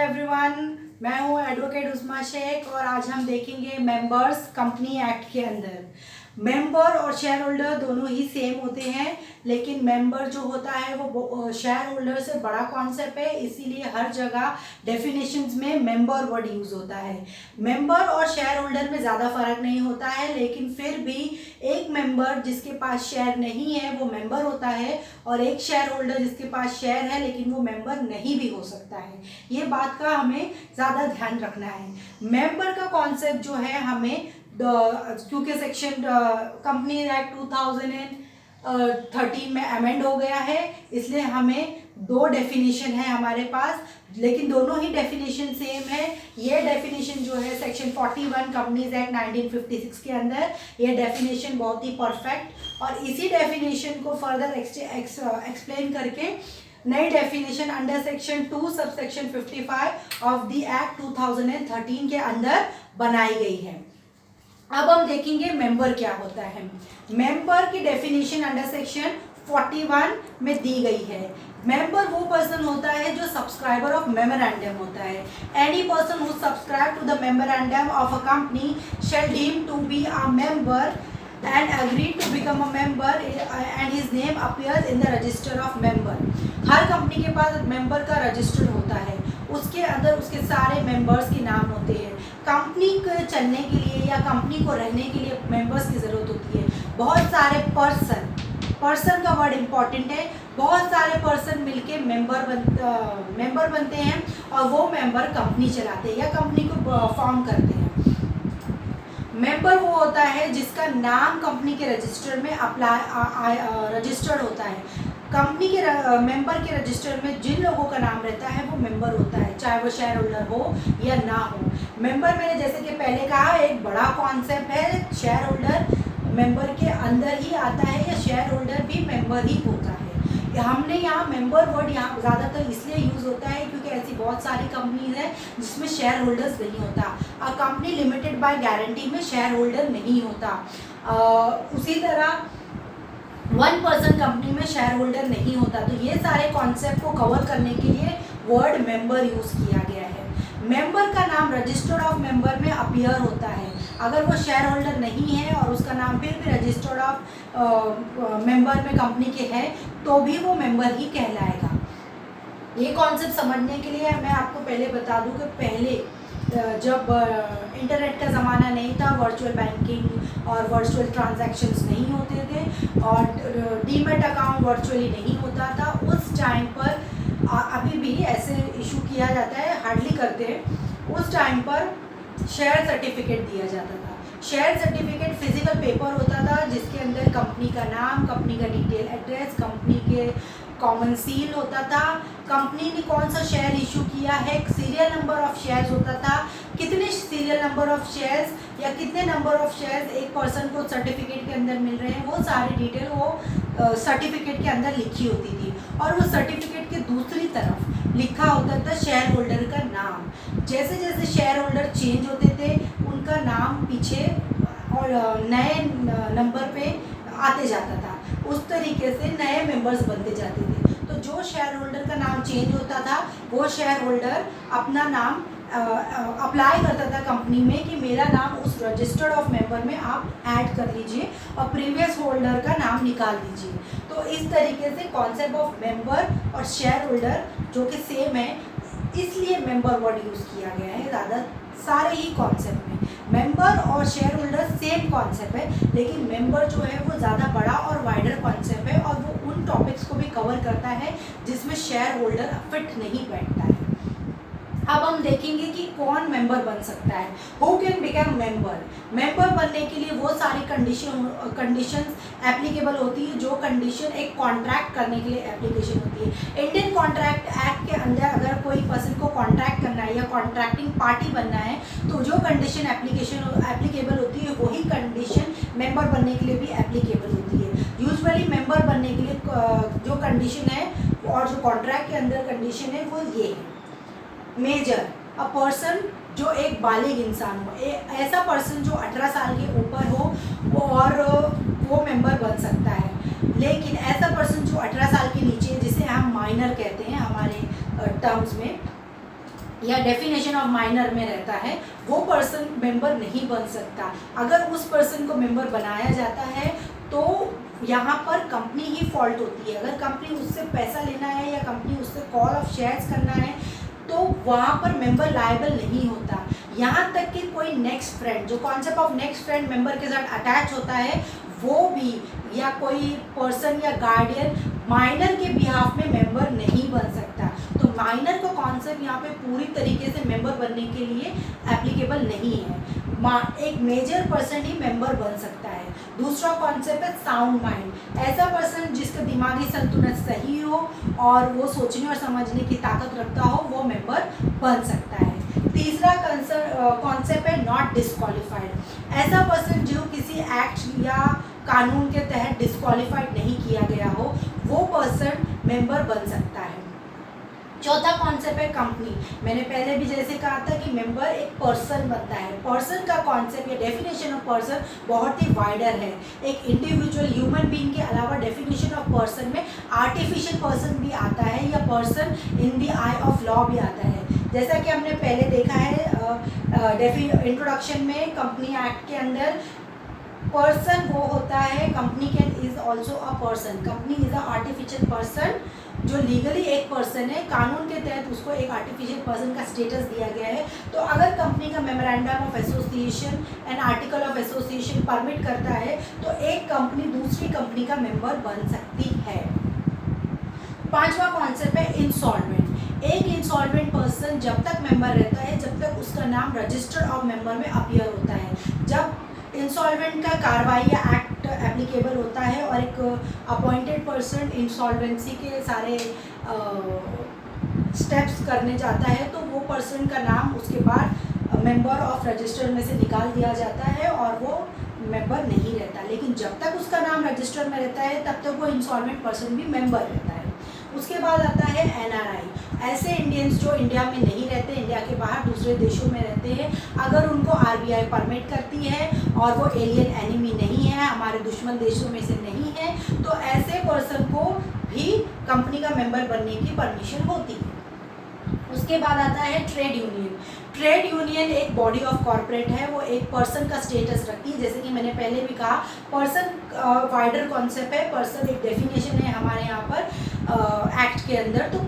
Everyone, मैं हूं advocate उस्मा शेख और आज हम देखेंगे मेंबर्स कंपनी एक्ट के अंदर। मेंबर और शेयर होल्डर दोनों ही सेम होते हैं, लेकिन मेंबर जो होता है वो शेयर होल्डर से बड़ा कॉन्सेप्ट है, इसीलिए हर जगह डेफिनेशंस में मेंबर वर्ड यूज होता है। मेंबर और शेयर होल्डर में ज़्यादा फर्क नहीं होता है, लेकिन फिर भी एक मेंबर जिसके पास शेयर नहीं है वो मेंबर होता है और एक शेयर होल्डर जिसके पास शेयर है लेकिन वो मेंबर नहीं भी हो सकता है। ये बात का हमें ज़्यादा ध्यान रखना है। मेंबर का कॉन्सेप्ट जो है हमें क्योंकि सेक्शन कंपनी एक्ट 2013 में अमेंड हो गया है, इसलिए हमें दो डेफिनेशन है हमारे पास, लेकिन दोनों ही डेफिनेशन सेम है। ये डेफिनेशन जो है सेक्शन 41 कंपनीज एक्ट 1956 के अंदर, ये डेफिनेशन बहुत ही परफेक्ट, और इसी डेफिनेशन को फर्दर एक्सप्लेन करके नई definition under section 2 subsection 55 of the act 2013 के अंदर बनाई गई है। अब हम देखेंगे मेंबर क्या होता है। मेंबर की डेफिनेशन अंडर सेक्शन 41 में दी गई है। मेंबर वो पर्सन होता है जो सब्सक्राइबर ऑफ मेमोरेंडम होता है। Any person who subscribe to the memorandum of a company shall deem to be a member and agreed to become a member and his name appears in the register of member। Her company के पास member का register होता है, उसके अंदर उसके सारे members के नाम होते हैं। कंपनी के चलने के लिए या कंपनी को रहने के लिए मेंबर्स की ज़रूरत होती है। बहुत सारे पर्सन का वर्ड इम्पॉर्टेंट है। बहुत सारे पर्सन मिलके मेंबर बनते हैं और वो मेंबर कंपनी चलाते हैं या कंपनी को फॉर्म करते हैं। मेंबर वो होता है जिसका नाम कंपनी के रजिस्टर में रजिस्टर्ड होता है। कंपनी के मेंबर के रजिस्टर में जिन लोगों का नाम रहता है वो मेंबर होता है, चाहे वो शेयर होल्डर हो या ना हो। मेंबर मैंने जैसे कि पहले कहा एक बड़ा कॉन्सेप्ट है। शेयर होल्डर मेंबर के अंदर ही आता है या शेयर होल्डर भी मेंबर ही होता है। हमने यहाँ मेंबर वर्ड यहाँ ज़्यादातर इसलिए यूज़ होता है क्योंकि ऐसी बहुत सारी कंपनीज हैं जिसमें शेयर होल्डर्स नहीं होता। कंपनी लिमिटेड बाय गारंटी में शेयर होल्डर नहीं होता। उसी तरह 1% कंपनी में शेयर होल्डर नहीं होता। तो ये सारे कॉन्सेप्ट को कवर करने के लिए वर्ड मेंबर यूज़ किया गया है। मेंबर का नाम रजिस्टर्ड ऑफ मेंबर में अपीयर होता है। अगर वो शेयर होल्डर नहीं है और उसका नाम फिर भी रजिस्टर्ड ऑफ मेंबर में कंपनी के है तो भी वो मेंबर ही कहलाएगा। ये कॉन्सेप्ट समझने के लिए मैं आपको पहले बता दूं कि पहले जब इंटरनेट का ज़माना नहीं था, वर्चुअल बैंकिंग और वर्चुअल ट्रांजैक्शंस नहीं होते थे और डीमैट अकाउंट वर्चुअली नहीं होता था, उस टाइम पर अभी भी ऐसे इशू किया जाता है, हार्डली करते हैं। उस टाइम पर शेयर सर्टिफिकेट दिया जाता था। शेयर सर्टिफिकेट फिजिकल पेपर होता था जिसके अंदर कंपनी का नाम, कंपनी का डिटेल एड्रेस, कंपनी के कॉमन सील होता था, कंपनी ने कौन सा शेयर इशू किया है, सीरियल नंबर ऑफ शेयर्स होता था, कितने सीरियल नंबर ऑफ शेयर्स या कितने नंबर ऑफ शेयर्स एक पर्सन को सर्टिफिकेट के अंदर मिल रहे हैं, वो सारी डिटेल वो सर्टिफिकेट के अंदर लिखी होती थी। और वो सर्टिफिकेट के दूसरी तरफ लिखा होता था शेयर होल्डर का नाम। जैसे जैसे शेयर होल्डर चेंज होते थे उनका नाम पीछे और नए नंबर पे आते जाता था, उस तरीके से नए मेंबर्स बनते जाते थे। तो जो शेयर होल्डर का नाम चेंज होता था वो शेयर होल्डर अपना नाम अप्लाई करता था कंपनी में कि मेरा नाम उस रजिस्टर्ड ऑफ मेंबर में आप ऐड कर लीजिए और प्रीवियस होल्डर का नाम निकाल दीजिए। तो इस तरीके से कॉन्सेप्ट ऑफ मेंबर और शेयर होल्डर जो कि सेम है, इसलिए मेंबर वर्ड यूज़ किया गया है। ज़्यादा सारे ही कॉन्सेप्ट में मेंबर और शेयर होल्डर सेम कॉन्सेप्ट है, लेकिन मेंबर जो है वो ज़्यादा बड़ा और वाइडर कॉन्सेप्ट है और वो उन टॉपिक्स को भी कवर करता है जिसमें शेयर होल्डर फिट नहीं बैठता है। अब हम देखेंगे कि कौन मेंबर बन सकता है, who can become member. Member बनने के लिए वो सारी कंडीशंस एप्लीकेबल होती है जो कंडीशन एक कॉन्ट्रैक्ट करने के लिए एप्लीकेशन होती है। इंडियन कॉन्ट्रैक्ट एक्ट के अंदर अगर कोई पर्सन को कॉन्ट्रैक्ट करना है या कॉन्ट्रैक्टिंग पार्टी बनना है तो जो कंडीशन एप्लीकेबल होती है वही कंडीशन मेंबर बनने के लिए भी एप्लीकेबल होती है। यूजुअली मेंबर बनने के लिए जो कंडीशन है और जो कॉन्ट्रैक्ट के अंदर कंडीशन है वो ये है। मेजर अ पर्सन जो एक बालिग इंसान हो, ऐसा पर्सन जो 18 साल के ऊपर हो और वो मेंबर बन सकता है। लेकिन ऐसा पर्सन जो 18 साल के नीचे, जिसे हम माइनर कहते हैं हमारे टर्म्स में, या डेफिनेशन ऑफ माइनर में रहता है, वो पर्सन मेंबर नहीं बन सकता। अगर उस पर्सन को मेंबर बनाया जाता है तो यहाँ पर कंपनी ही फॉल्ट होती है। अगर कंपनी उससे पैसा लेना है या कंपनी उससे कॉल ऑफ शेयर्स करना है तो वहाँ पर मेंबर लायबल नहीं होता। यहाँ तक कि कोई नेक्स्ट फ्रेंड, जो concept of next friend member के साथ अटैच होता है, वो भी, या कोई पर्सन या गार्डियन माइनर के बिहाफ में मेंबर नहीं बन सकता। तो माइनर का कॉन्सेप्ट यहाँ पे पूरी तरीके से मेंबर बनने के लिए एप्लीकेबल नहीं है। एक मेजर पर्सन ही मेंबर बन सकता है। दूसरा कॉन्सेप्ट है साउंड माइंड। ऐसा पर्सन जिसका दिमागी संतुलन सही हो और वो सोचने और समझने की ताकत रखता हो, वो मेंबर बन सकता है। तीसरा कॉन्सेप्ट है नॉट डिस्क्वालिफाइड। ऐसा पर्सन जो किसी एक्ट या कानून के तहत डिस्क्वालिफाइड नहीं किया गया हो, वो पर्सन मेंबर बन सकता है। चौथा कॉन्सेप्ट है कंपनी। मैंने पहले भी जैसे कहा था कि मेंबर एक पर्सन बनता है। पर्सन का कॉन्सेप्ट या डेफिनेशन ऑफ पर्सन बहुत ही वाइडर है। एक इंडिविजुअल ह्यूमन बीइंग के अलावा डेफिनेशन ऑफ पर्सन में आर्टिफिशियल पर्सन भी आता है या person in the I of law भी आता है। जैसा कि हमने पहले देखा है इंट्रोडक्शन में, कंपनी एक्ट के अंदर पर्सन वो होता है, company can is also a person. Company is a artificial person जो लीगली एक पर्सन है, कानून के तहत उसको एक आर्टिफिशियल पर्सन का स्टेटस दिया गया है। तो अगर कंपनी का memorandum of association and article of association permit करता है तो एक कंपनी दूसरी कंपनी का मेंबर बन सकती है। पांचवा कॉन्सेप्ट है इंसॉल्वेंट। एक इंसॉल्वेंट पर्सन जब तक मेंबर रहता है जब तक उसका नाम रजिस्टर ऑफ मेंबर में अपीयर होता है। जब इंसॉल्वेंट का कार्रवाई या एक्ट एप्लीकेबल होता है और एक अपॉइंटेड पर्सन इंसॉल्वेंसी के सारे स्टेप्स करने जाता है तो वो पर्सन का नाम उसके बाद मेंबर ऑफ रजिस्टर में से निकाल दिया जाता है और वो मेंबर नहीं रहता। लेकिन जब तक उसका नाम रजिस्टर में रहता है तब तक वो इंसॉल्वेंट पर्सन भी मेंबर रहता है। उसके बाद आता है एनआरआई। ऐसे इंडियंस जो इंडिया में नहीं रहते, इंडिया के बाहर दूसरे देशों में रहते हैं, अगर उनको आरबीआई परमिट करती है और वो एलियन एनिमी नहीं है, हमारे दुश्मन देशों में से नहीं है, तो ऐसे पर्सन को भी कंपनी का मेंबर बनने की परमिशन होती है। उसके बाद आता है ट्रेड यूनियन। ट्रेड यूनियन एक बॉडी ऑफ कॉर्पोरेट है, वो एक पर्सन का स्टेटस रखती है। जैसे कि मैंने पहले भी कहा, पर्सन वाइडर कॉन्सेप्ट है, पर्सन एक डेफिनेशन है हमारे यहाँ पर एक्ट के अंदर। तो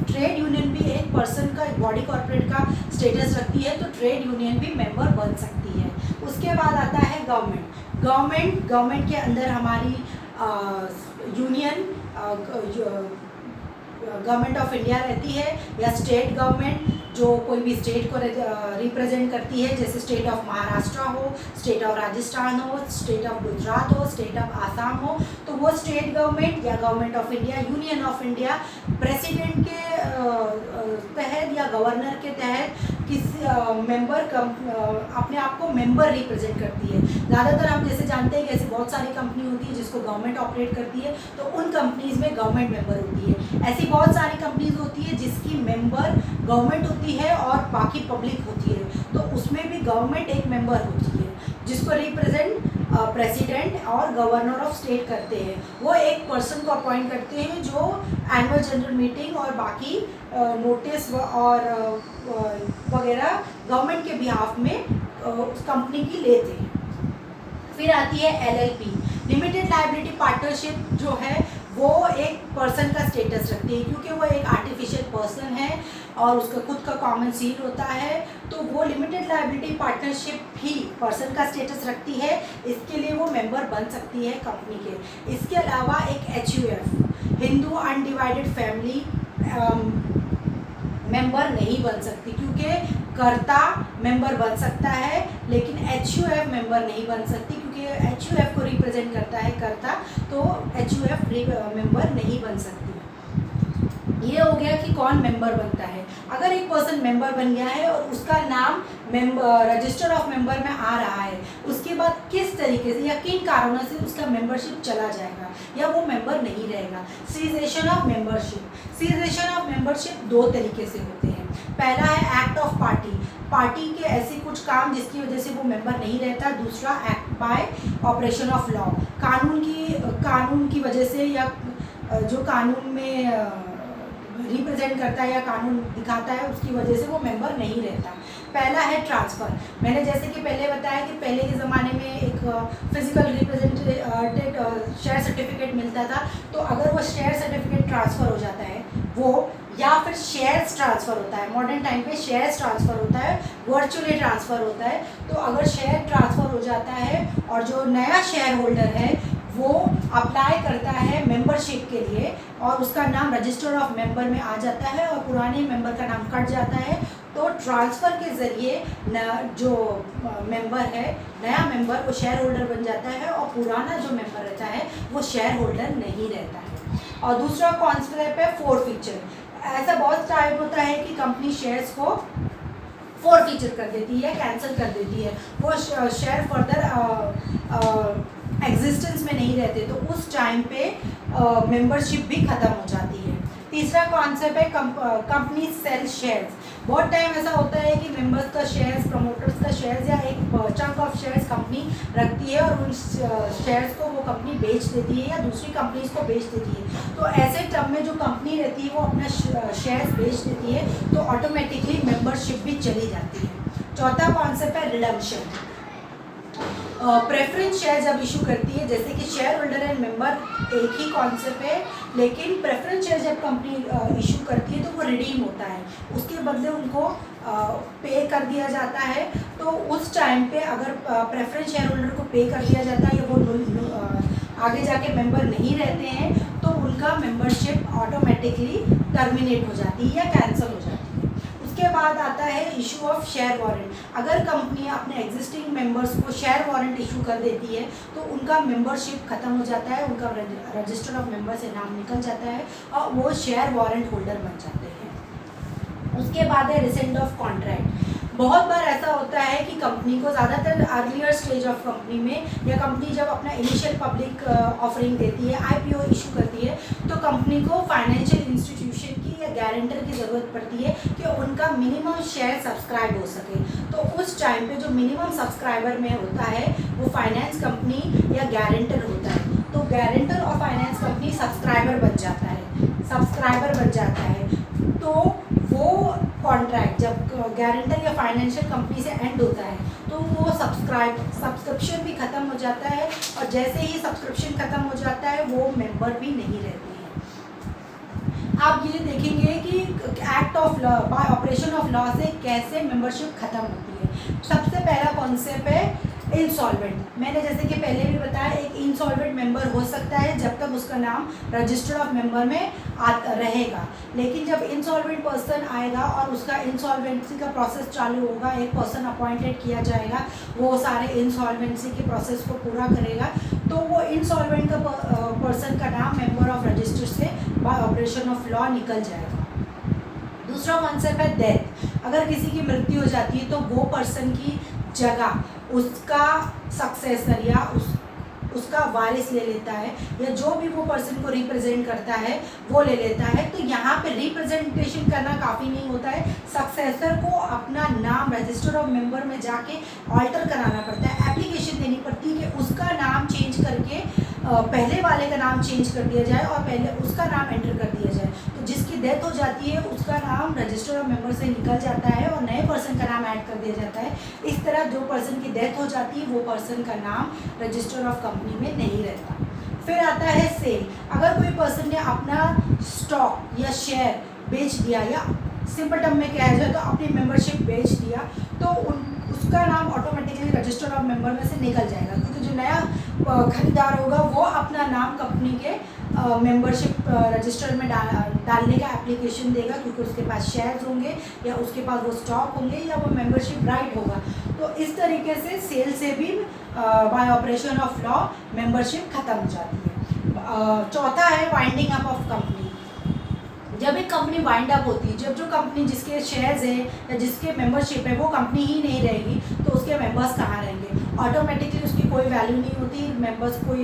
ट्रेड यूनियन भी एक पर्सन का, एक बॉडी कॉर्पोरेट का स्टेटस रखती है, तो ट्रेड यूनियन भी मेंबर बन सकती है। उसके बाद आता है गवर्नमेंट। गवर्नमेंट के अंदर हमारी यूनियन गवर्नमेंट ऑफ इंडिया रहती है, या स्टेट गवर्नमेंट जो कोई भी स्टेट को रिप्रेजेंट करती है, जैसे स्टेट ऑफ महाराष्ट्र हो, स्टेट ऑफ राजस्थान हो, स्टेट ऑफ गुजरात हो, स्टेट ऑफ आसाम हो, तो वो स्टेट गवर्नमेंट या government of India, union of India president के तहत या गवर्नर के तहत किसी मेंबर अपने आप को मेंबर रिप्रेजेंट करती है। ज़्यादातर हम जैसे जानते हैं कि ऐसी बहुत सारी कंपनी होती है जिसको गवर्नमेंट ऑपरेट करती है, तो उन कंपनीज़ में गवर्नमेंट मेंबर होती है। ऐसी बहुत सारी कंपनीज होती है जिसकी मेंबर गवर्नमेंट होती है और बाकी पब्लिक होती है, तो उसमें भी गवर्नमेंट एक मेंबर होती है जिसको रिप्रेजेंट प्रेसिडेंट और गवर्नर ऑफ स्टेट करते हैं। वो एक पर्सन को अपॉइंट करते हैं जो एनुअल जनरल मीटिंग और बाकी नोटिस और वगैरह गवर्नमेंट के बिहाफ में उस कंपनी की लेते हैं। फिर आती है एलएलपी, लिमिटेड लायबिलिटी पार्टनरशिप, जो है वो एक पर्सन का स्टेटस रखती है क्योंकि वो एक आर्टिफिशियल पर्सन है और उसका खुद का कॉमन सील होता है, तो वो लिमिटेड लायबिलिटी पार्टनरशिप भी पर्सन का स्टेटस रखती है। इसके लिए वो मेंबर बन सकती है कंपनी के। इसके अलावा एक HUF, Hindu undivided family, member नहीं बन सकती, क्योंकि कर्ता मेंबर बन सकता है लेकिन HUF मेंबर नहीं बन सकती, क्योंकि HUF को रिप्रेजेंट करता है कर्ता, तो HUF मेंबर नहीं बन सकती। ये हो गया कि कौन मेंबर बनता है। अगर एक पर्सन मेंबर बन गया है और उसका नाम रजिस्टर ऑफ मेंबर में आ रहा है, उसके बाद किस तरीके से या किन कारणों से उसका मेंबरशिप चला जाएगा या वो मेंबर नहीं रहेगा। Cessation of membership. Cessation of membership दो तरीके से होते हैं। पहला है एक्ट ऑफ पार्टी के ऐसे कुछ काम जिसकी वजह से वो मेंबर नहीं रहता। दूसरा act by operation of law, कानून की वजह से, या जो कानून में रिप्रेजेंट करता है या कानून दिखाता है, उसकी वजह से वो मेंबर नहीं रहता। पहला है ट्रांसफ़र। मैंने जैसे कि पहले बताया कि पहले के ज़माने में एक फिजिकल रिप्रेजेंटेड शेयर सर्टिफिकेट मिलता था, तो अगर वो शेयर सर्टिफिकेट ट्रांसफ़र हो जाता है वो, या फिर शेयर्स ट्रांसफ़र होता है, मॉडर्न टाइम पे शेयर्स ट्रांसफ़र होता है, वर्चुअली ट्रांसफ़र होता है। तो अगर शेयर ट्रांसफ़र हो जाता है और जो नया शेयर होल्डर है वो अप्लाई करता है मेंबरशिप के लिए और उसका नाम रजिस्टर ऑफ मेंबर में आ जाता है और पुराने मेंबर का नाम कट जाता है, तो ट्रांसफ़र के ज़रिए जो मेंबर है, नया मेंबर वो शेयर होल्डर बन जाता है और पुराना जो मेंबर रहता है वो शेयर होल्डर नहीं रहता है। और दूसरा कॉन्सेप्ट है फोरफीचर। ऐसा बहुत टाइप होता है कि कंपनी शेयर्स को फोरफीचर कर देती है, कैंसिल कर देती है, वो शेयर फर्दर एग्जिस्टेंस में नहीं रहते, तो उस टाइम पे मेंबरशिप भी ख़त्म हो जाती है। तीसरा कॉन्सेप्ट है कंपनी सेल शेयर्स। बहुत टाइम ऐसा होता है कि मेंबर्स का शेयर्स, प्रमोटर्स का शेयर्स या एक चंक ऑफ शेयर्स कंपनी रखती है और उन शेयर्स को वो कंपनी बेच देती है या दूसरी कंपनीज को बेच देती है। तो ऐसे टर्म में जो कंपनी रहती है वो अपना शेयर्स बेच देती है, तो ऑटोमेटिकली मेंबरशिप भी चली जाती है। चौथा कॉन्सेप्ट है रिडम्पशन। प्रेफरेंस शेयर जब इशू करती है, जैसे कि शेयर होल्डर एंड मेंबर एक ही कॉन्सेप्ट है, लेकिन प्रेफरेंस शेयर जब कंपनी इशू करती है तो वो रिडीम होता है, उसके बदले उनको पे कर दिया जाता है। तो उस टाइम पे अगर प्रेफरेंस शेयर होल्डर को पे कर दिया जाता है या वो आगे जाके मेंबर नहीं रहते हैं, तो उनका मेंबरशिप ऑटोमेटिकली टर्मिनेट हो जाती है या कैंसिल हो जाती है। उसके बाद आता है इशू ऑफ शेयर वारंट। अगर कंपनी अपने एग्जिस्टिंग मेंबर्स को शेयर वारंट इशू कर देती है तो उनका मेंबरशिप खत्म हो जाता है, उनका रजिस्टर ऑफ मेंबर से नाम निकल जाता है और वो शेयर वारंट होल्डर बन जाते हैं। उसके बाद है रिसेंट ऑफ कॉन्ट्रैक्ट। बहुत बार ऐसा होता है कि कंपनी को ज़्यादातर अर्लियर स्टेज ऑफ कंपनी में, या कंपनी जब अपना इनिशियल पब्लिक ऑफरिंग देती है, आईपीओ इशू करती है, तो कंपनी को फाइनेंशियल इंस्टीट्यूशन की या गारंटर की ज़रूरत पड़ती है कि उनका मिनिमम शेयर सब्सक्राइब हो सके। तो उस टाइम पे जो मिनिमम सब्सक्राइबर में होता है वो फाइनेंस कंपनी या गारंटर होता है, तो गारंटर और फाइनेंस कंपनी सब्सक्राइबर बन जाता है। तो वो कॉन्ट्रैक्ट जब गारंटर या फाइनेंशियल कंपनी से एंड होता है तो वो सब्सक्रिप्शन भी ख़त्म हो जाता है, और जैसे ही सब्सक्रिप्शन ख़त्म हो जाता है वो मेंबर भी नहीं रहते हैं। आप ये देखेंगे कि act of law, bye operation of law से कैसे मेंबरशिप ख़त्म होती है। सबसे पहला कॉन्सेप्ट है इंसॉल्वेंट। मैंने जैसे कि पहले भी बताया, एक इंसॉल्वेंट मेंबर हो सकता है जब तक उसका नाम रजिस्टर ऑफ मेंबर में रहेगा, लेकिन जब इंसॉल्वेंट पर्सन आएगा और उसका इंसॉल्वेंसी का प्रोसेस चालू होगा, एक पर्सन अपॉइंटेड किया जाएगा, वो सारे इंसॉल्वेंसी के प्रोसेस को पूरा करेगा, तो वो इंसॉल्वेंट का पर्सन का नाम मेंबर ऑफ रजिस्टर से बाय ऑपरेशन ऑफ लॉ निकल जाएगा। दूसरा कॉन्सेप्ट है डेथ। अगर किसी की मृत्यु हो जाती है तो वो पर्सन की जगह उसका सक्सेसर या उसका वारिस ले लेता है, या जो भी वो पर्सन को रिप्रेजेंट करता है वो ले लेता है। तो यहाँ पे रिप्रेजेंटेशन करना काफ़ी नहीं होता है, सक्सेसर को अपना नाम रजिस्टर ऑफ मेंबर में जाके ऑल्टर कराना पड़ता है, एप्लीकेशन देनी पड़ती है कि उसका नाम चेंज करके पहले वाले का नाम चेंज कर दिया जाए और पहले उसका नाम एंटर कर दिया जाए। तो जिसकी डेथ हो जाती है उसका नाम रजिस्टर ऑफ मेंबर से निकल जाता है और नए पर्सन का नाम ऐड कर दिया जाता है। इस तरह जो पर्सन की डेथ हो जाती है वो पर्सन का नाम रजिस्टर ऑफ कंपनी में नहीं रहता। फिर आता है सेल। अगर कोई पर्सन ने अपना स्टॉक या शेयर बेच दिया, या सिंपल टर्म में कहा जाए तो अपनी मेंबरशिप बेच दिया, तो उसका नाम ऑटोमेटिकली रजिस्टर ऑफ मेंबर में से निकल जाएगा, क्योंकि जो नया खरीदार होगा वो अपना नाम कंपनी के मेंबरशिप रजिस्टर में डालने का एप्लीकेशन देगा, क्योंकि उसके पास शेयर्स होंगे या उसके पास वो स्टॉक होंगे या वो मेंबरशिप राइट होगा। तो इस तरीके से सेल से भी bye operation of law membership ख़त्म हो जाती है। चौथा है वाइंडिंग अप ऑफ कंपनी। जब एक कंपनी वाइंड अप होती है, जब जो कंपनी जिसके शेयर्स है या जिसके मेंबरशिप है वो कंपनी ही नहीं रहेगी, तो उसके मेंबर्स कहाँ रहेंगे, ऑटोमेटिकली उसकी कोई वैल्यू नहीं होती। मेंबर्स को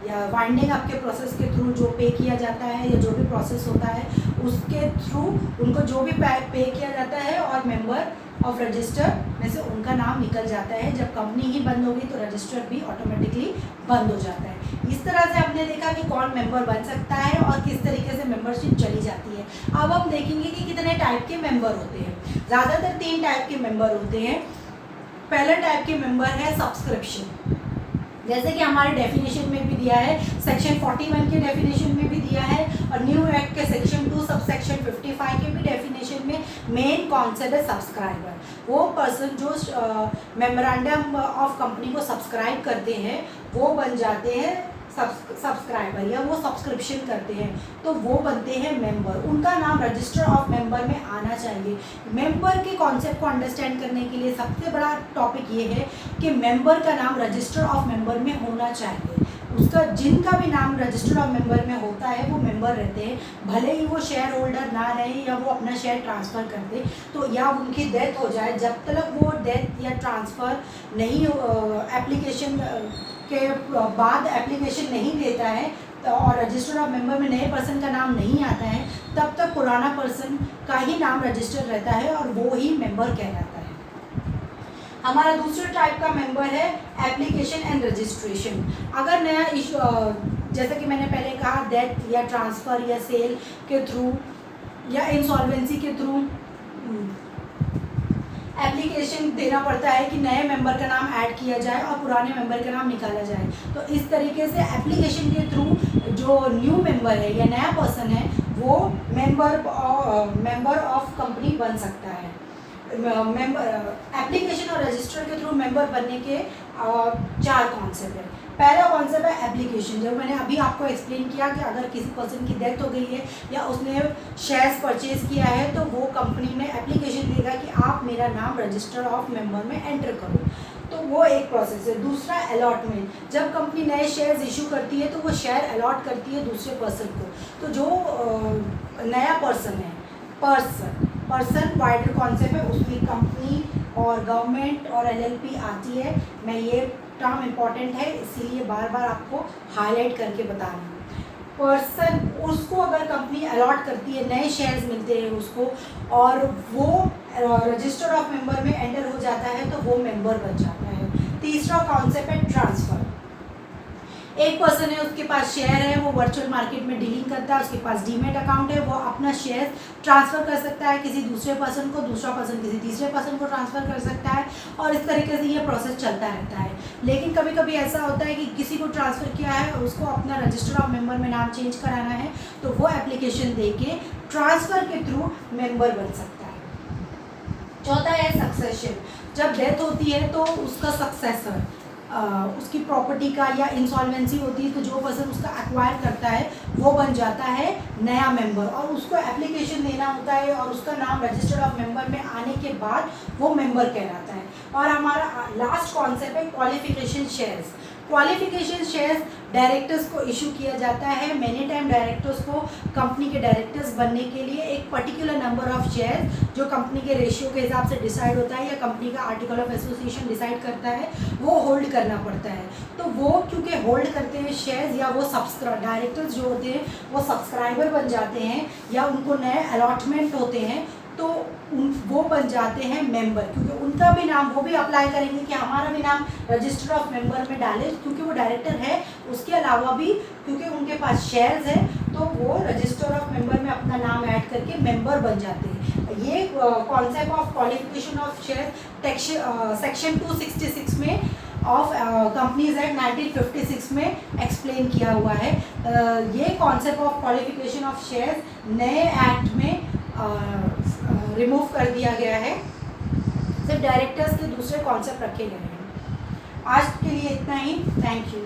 या वाइंडिंग अप के प्रोसेस के थ्रू जो पे किया जाता है या जो भी प्रोसेस होता है उसके थ्रू उनको जो भी पे किया जाता है और मेंबर ऑफ रजिस्टर में से उनका नाम निकल जाता है। जब कंपनी ही बंद होगी तो रजिस्टर भी ऑटोमेटिकली बंद हो जाता है। इस तरह से हमने देखा कि कौन मेंबर बन सकता है और किस तरीके से मेंबरशिप चली जाती है। अब हम देखेंगे कि कितने टाइप के मेंबर होते हैं। ज़्यादातर 3 टाइप के मेंबर होते हैं। पहला टाइप के मेंबर है सब्सक्रिप्शन, जैसे कि हमारे डेफिनेशन में भी दिया है, सेक्शन 41 के डेफिनेशन में भी दिया है और न्यू एक्ट के सेक्शन 2 सब सेक्शन 55 के भी डेफिनेशन में मेन कॉन्सेप्ट है सब्सक्राइबर। वो पर्सन जो मेमोरेंडम ऑफ कंपनी को सब्सक्राइब करते हैं वो बन जाते हैं सब्सक्राइबर, या वो सब्सक्रिप्शन करते हैं तो वो बनते हैं मेंबर। उनका नाम रजिस्टर ऑफ मेंबर में आना चाहिए। मेंबर के कॉन्सेप्ट को अंडरस्टैंड करने के लिए सबसे बड़ा टॉपिक ये है कि मेंबर का नाम रजिस्टर ऑफ मेंबर में होना चाहिए। उसका जिनका भी नाम रजिस्टर ऑफ मेंबर में होता है वो मेंबर रहते हैं, भले ही वो शेयर होल्डर ना रहे या वो अपना शेयर ट्रांसफ़र कर दे तो, या उनकी डेथ हो जाए, जब तक वो डेथ या ट्रांसफ़र नहीं एप्लीकेशन के बाद एप्लीकेशन नहीं देता है और रजिस्टर ऑफ मेंबर में नए पर्सन का नाम नहीं आता है, तब तक पुराना पर्सन का ही नाम रजिस्टर रहता है और वो ही मेंबर कहलाता है। हमारा दूसरा टाइप का मेंबर है एप्लीकेशन एंड रजिस्ट्रेशन। अगर नया इशू, जैसे कि मैंने पहले कहा, डेथ या ट्रांसफ़र या सेल के थ्रू या इंसॉल्वेंसी के थ्रू एप्लीकेशन देना पड़ता है कि नए मेंबर का नाम ऐड किया जाए और पुराने मेंबर का नाम निकाला जाए, तो इस तरीके से एप्लीकेशन के थ्रू जो न्यू मेंबर है या नया पर्सन है वो मेंबर ऑफ कंपनी बन सकता है। एप्लीकेशन और रजिस्टर के थ्रू मेंबर बनने के 4 कॉन्सेप्ट है। पहला कॉन्सेप्ट है एप्लीकेशन, जो मैंने अभी आपको एक्सप्लेन किया कि अगर किसी पर्सन की डेथ हो गई है या उसने शेयर्स परचेज किया है तो वो कंपनी में एप्लीकेशन देगा कि आप मेरा नाम रजिस्टर ऑफ मेंबर में एंटर करो, तो वो एक प्रोसेस है। दूसरा अलॉटमेंट, जब कंपनी नए शेयर्स इशू करती है तो वो शेयर अलॉट करती है दूसरे पर्सन को, तो जो नया पर्सन है, पर्सन वाइडर कॉन्सेप्ट है, उसमें कंपनी और गवर्नमेंट और LLP आती है। मैं ये टर्म इम्पॉर्टेंट है इसीलिए बार बार आपको हाईलाइट करके बता रही हूँ। पर्सन, उसको अगर कंपनी अलॉट करती है, नए शेयर्स मिलते हैं उसको और वो रजिस्टर ऑफ मेंबर में एंटर हो जाता है तो वो मेंबर बन जाता है। तीसरा कॉन्सेप्ट है ट्रांसफ़र। एक पर्सन है, उसके पास शेयर है, वो वर्चुअल मार्केट में डीलिंग करता है, उसके पास डीमेट अकाउंट है, वो अपना शेयर ट्रांसफ़र कर सकता है किसी दूसरे पर्सन को, दूसरा पर्सन किसी तीसरे पर्सन को ट्रांसफ़र कर सकता है और इस तरीके से ये प्रोसेस चलता रहता है। लेकिन कभी कभी ऐसा होता है कि किसी को ट्रांसफ़र किया है और उसको अपना रजिस्टर ऑफ मेंबर में नाम चेंज कराना है तो वो एप्लीकेशन दे के ट्रांसफ़र के थ्रू मेंबर बन सकता है। चौथा है सक्सेशन, जब डेथ होती है तो उसका सक्सेसर, उसकी प्रॉपर्टी का या इंसॉल्वेंसी होती है तो जो पर्सन उसका एक्वायर करता है वो बन जाता है नया मेंबर और उसको एप्लीकेशन देना होता है और उसका नाम रजिस्टर ऑफ मेंबर में आने के बाद वो मेंबर कहलाता है। और हमारा लास्ट कॉन्सेप्ट है qualification shares. Qualification shares directors को इशू किया जाता है। मैनी टाइम डायरेक्टर्स को कंपनी के डायरेक्टर्स बनने के लिए एक पर्टिकुलर नंबर ऑफ शेयर्स जो कंपनी के रेशियो के हिसाब से डिसाइड होता है या कंपनी का आर्टिकल ऑफ एसोसिएशन डिसाइड करता है वो होल्ड करना पड़ता है। तो वो क्योंकि होल्ड करते हैं शेयर्स या वो डायरेक्टर्स जो होते हैं वो सब्सक्राइबर बन जाते हैं या उनको नए अलॉटमेंट होते हैं तो वो बन जाते हैं मेंबर, क्योंकि उनका भी नाम वो भी अप्लाई करेंगे कि हमारा भी नाम रजिस्टर ऑफ मेंबर में डालें, क्योंकि वो डायरेक्टर है। उसके अलावा भी क्योंकि उनके पास शेयर्स हैं तो वो रजिस्टर ऑफ मेंबर में अपना नाम ऐड करके मेंबर बन जाते हैं। ये concept of qualification of share section 266 में ऑफ कंपनीज एक्ट 1956 में एक्सप्लेन किया हुआ है। ये concept of qualification of shares नए एक्ट में रिमूव कर दिया गया है, सिर्फ डायरेक्टर्स के दूसरे कॉन्सेप्ट रखे गए हैं। आज के लिए इतना ही, थैंक यू।